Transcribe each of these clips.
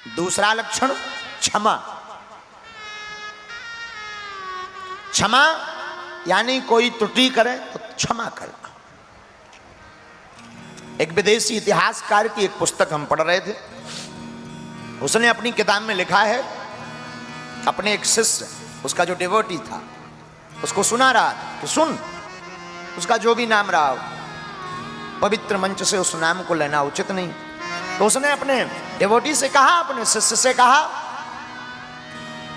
दूसरा लक्षण क्षमा। क्षमा यानी कोई त्रुटि करे तो क्षमा करना। एक विदेशी इतिहासकार की एक पुस्तक हम पढ़ रहे थे, उसने अपनी किताब में लिखा है, अपने एक शिष्य, उसका जो डिवोटी था, उसको सुना रहा था कि सुन, उसका जो भी नाम रहा हो, पवित्र मंच से उस नाम को लेना उचित नहीं। तो उसने अपने डिवोटी से कहा, अपने शिष्य से कहा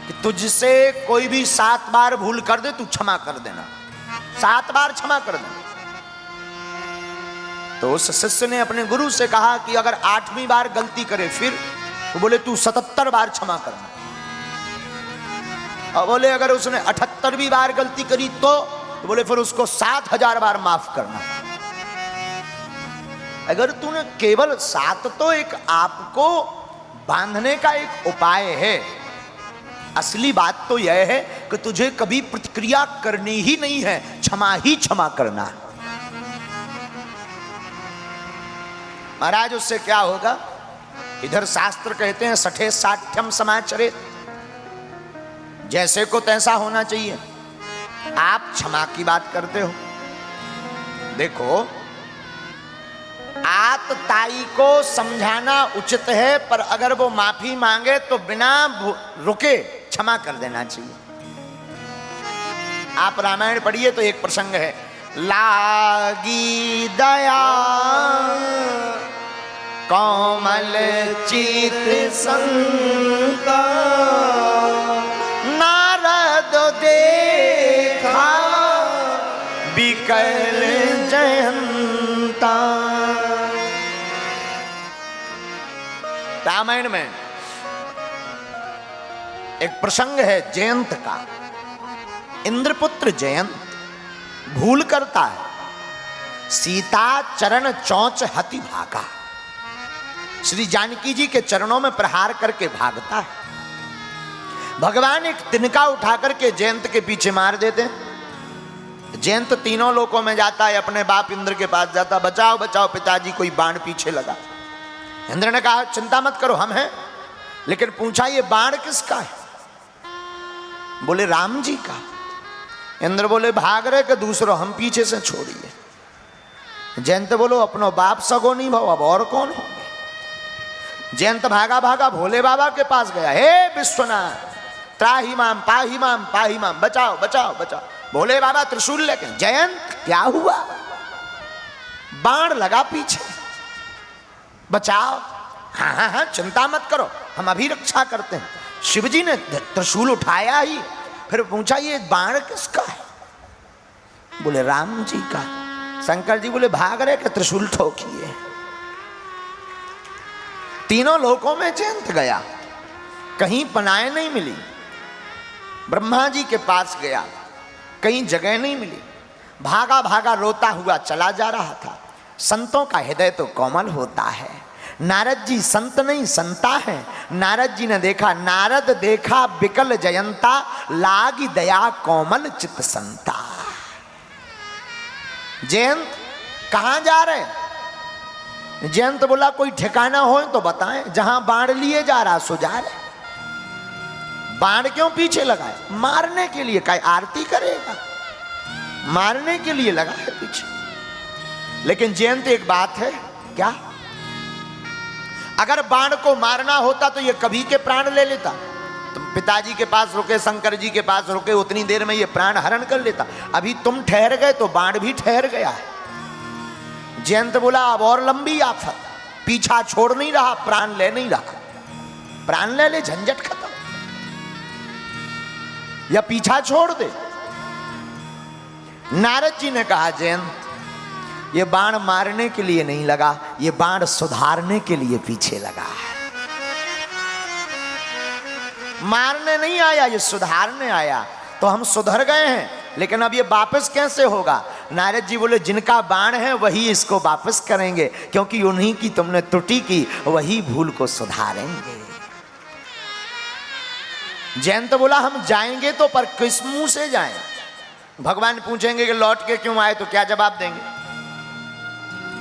कि तुझसे कोई भी 7 बार भूल कर दे, तू क्षमा कर देना, 7 बार क्षमा कर देना। तो उस शिष्य ने अपने गुरु से कहा कि अगर 8वीं बार गलती करे फिर? तो बोले तू 77 बार क्षमा करना। और बोले अगर उसने 78वीं बार गलती करी तो बोले फिर उसको 7000 बार माफ करना। अगर तूने केवल 7, तो एक आपको बांधने का एक उपाय है। असली बात तो यह है कि तुझे कभी प्रतिक्रिया करनी ही नहीं है, क्षमा ही क्षमा करना। महाराज उससे क्या होगा? इधर शास्त्र कहते हैं सठे साठ्यम समाचरे, जैसे को तैसा होना चाहिए। आप क्षमा की बात करते हो। देखो, आतताई को समझाना उचित है, पर अगर वो माफी मांगे तो बिना रुके क्षमा कर देना चाहिए। आप रामायण पढ़िए तो एक प्रसंग है, लागी दया कोमल चित संता, नारद देखा बिकल जयंता। रामायण में एक प्रसंग है जयंत का। इंद्रपुत्र जयंत भूल करता है, सीता चरण चौंच हति भागा, श्री जानकी जी के चरणों में प्रहार करके भागता है। भगवान एक तिनका उठा करके जयंत के पीछे मार देते। जयंत तीनों लोकों में जाता है, अपने बाप इंद्र के पास जाता, बचाओ बचाओ पिताजी, कोई बाण पीछे लगा। इंद्र ने कहा चिंता मत करो, हम हैं। लेकिन पूछा ये बाण किसका है? बोले राम जी का। इंद्र बोले भाग रहे कि दूसरों, हम पीछे से छोड़िए। जयंत बोलो अपनो बाप सगो नहीं भाव, अब और कौन होंगे। जयंत भागा भागा भोले बाबा के पास गया, हे विश्वनाथ त्राहि माम पाहि माम पाहि माम, बचाओ बचाओ बचाओ। भोले बाबा त्रिशूल लेके, जयंत क्या हुआ? बाण लगा पीछे, बचाओ। हाँ हाँ हाँ चिंता मत करो, हम अभी रक्षा करते हैं। शिवजी ने त्रिशूल उठाया ही, फिर पूछा ये बाण किसका है? बोले राम जी का। शंकर जी बोले भाग रहे कि त्रिशूल ठोकिए। तीनों लोकों में जयंत गया, कहीं पनाह नहीं मिली। ब्रह्मा जी के पास गया, कहीं जगह नहीं मिली। भागा भागा रोता हुआ चला जा रहा था। संतों का हृदय तो कोमल होता है। नारद जी संत नहीं संता है। नारद जी ने देखा, नारद देखा बिकल जयंता, लागी दया कोमल चित संता। जयंत कहां जा रहे? जयंत बोला कोई ठिकाना हो तो बताएं, जहां बाण लिए जा रहा सो जा रहे। बाण क्यों पीछे लगाए? मारने के लिए। काय आरती करेगा? मारने के लिए लगा है पीछे। लेकिन जयंत एक बात है, क्या? अगर बाण को मारना होता तो ये कभी के प्राण ले लेता। तुम पिताजी के पास रुके, शंकर जी के पास रुके, उतनी देर में ये प्राण हरण कर लेता। अभी तुम ठहर गए तो बाण भी ठहर गया है। जयंत बोला अब और लंबी आफत, पीछा छोड़ नहीं रहा, प्राण ले नहीं रहा। प्राण ले ले, झंझट खत्म, या पीछा छोड़ दे। नारद जी ने कहा जयंत ये बाण मारने के लिए नहीं लगा, ये बाण सुधारने के लिए पीछे लगा है। मारने नहीं आया, ये सुधारने आया। तो हम सुधर गए हैं, लेकिन अब ये वापस कैसे होगा? नारद जी बोले जिनका बाण है वही इसको वापस करेंगे, क्योंकि उन्हीं की तुमने त्रुटि की, वही भूल को सुधारेंगे। जयंत बोला हम जाएंगे तो पर किस मुंह से जाएं? भगवान पूछेंगे कि लौट के क्यों आए, तो क्या जवाब देंगे?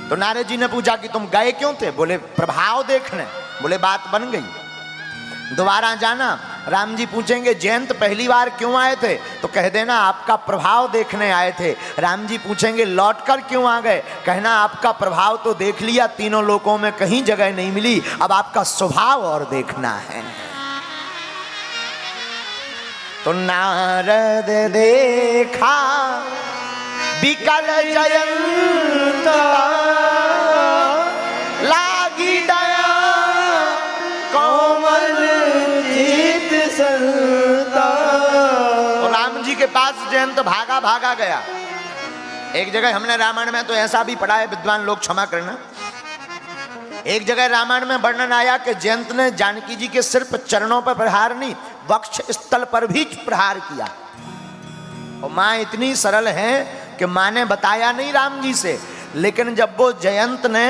तो नारद जी ने पूछा कि तुम गए क्यों थे? बोले प्रभाव देखने। बोले बात बन गई। दोबारा जाना, राम जी पूछेंगे जयंत पहली बार क्यों आए थे, तो कह देना आपका प्रभाव देखने आए थे। राम जी पूछेंगे लौटकर क्यों आ गए, कहना आपका प्रभाव तो देख लिया, तीनों लोकों में कहीं जगह नहीं मिली, अब आपका स्वभाव और देखना है। तो नारद देखा विकल जयंत, लागी दया कोमल चित संता। और राम जी के पास जयंत भागा भागा गया। एक जगह हमने रामायण में तो ऐसा भी पढ़ा है, विद्वान लोग क्षमा करना, एक जगह रामायण में वर्णन आया कि जयंत ने जानकी जी के सिर्फ चरणों पर प्रहार नहीं, वक्ष स्थल पर भी प्रहार किया। और मां इतनी सरल है कि मां ने बताया नहीं राम जी से, लेकिन जब वो जयंत ने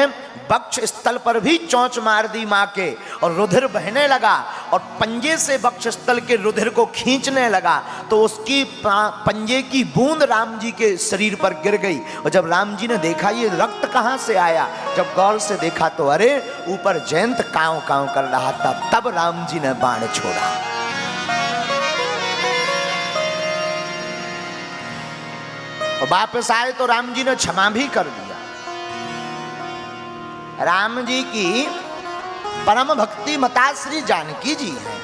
वक्ष स्थल पर भी चोंच मार दी मां के, और रुधिर बहने लगा और पंजे से वक्ष स्थल के रुधिर को खींचने लगा, तो उसकी पंजे की बूंद राम जी के शरीर पर गिर गई। और जब राम जी ने देखा ये रक्त कहां से आया, जब गौर से देखा तो अरे ऊपर जयंत कांव कांव कर रहा था। तब राम जी ने बाण छोड़ा। और वापस आए तो राम जी ने क्षमा भी कर दिया। राम जी की परम भक्ति मता श्री जानकी जी हैं।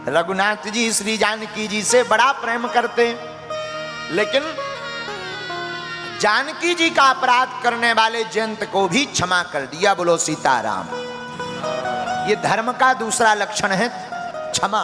रघुनाथ जी श्री जानकी जी से बड़ा प्रेम करते, लेकिन जानकी जी का अपराध करने वाले जयंत को भी क्षमा कर दिया। बोलो सीताराम। ये धर्म का दूसरा लक्षण है क्षमा।